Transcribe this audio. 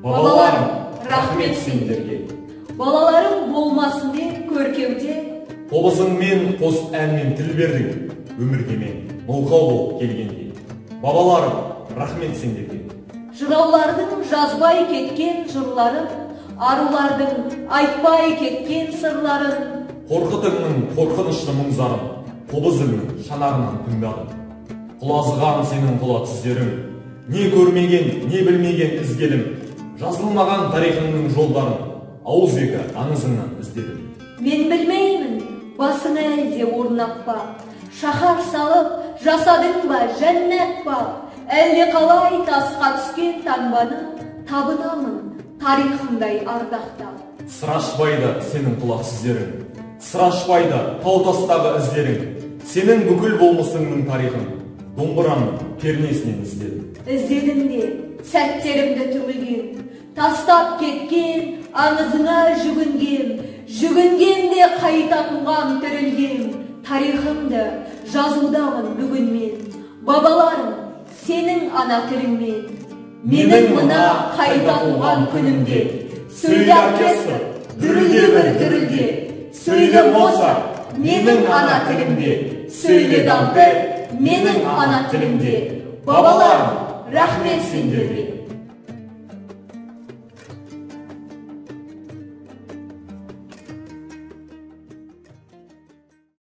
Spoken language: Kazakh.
Балаларым, рахмет сендерге. Балаларым болмасын деп көркеуде. Қобызыңмен қос әнмен тіл бердің, өмірге мен мылқау болып келгенде. Бабаларым, рахмет сендерге. Жыраулардың жазбай кеткен жырларын, арулардың айтпай кеткен сырларын, Қорқытыңның қорқынышты мұңзарын, қобызыңның шанарынан тыңдадым. Құлазыған сенің құла түздерің, не көрмеген, не білмеген ізгелім, жазылмаған тарихыңның жолдарын, ауызекі аңызыңнан іздедім. Мен білмеймін, басыңа әлде орнап па, шаһар салып, жасадың ба, жәннат па, әлде қалай тасқа түскен таңбаны табынамын тарихымдай ардақтап. Сырашпайды сенің құлақ сөздерің, сырашпайды тау тастағы іздерің, сенің бүкіл болмысыңның тарихын домбыраның пернесінен іздедім. Іздедім де сәттерімді түңілген, тастап кеткен аңызыңа жүгінген де қайта туған тірілген, тарихымды жазудамын бүгін мен, бабаларым сенің ана тіліңмен. Менің мына қайта туған күнімде, сөйле оркестр, дүрілде бір дүрілде, сөйле Моцарт, менің ана тілімде, сөйле Данте, менің ана тілімде. Бабаларым, рахмет сендерге.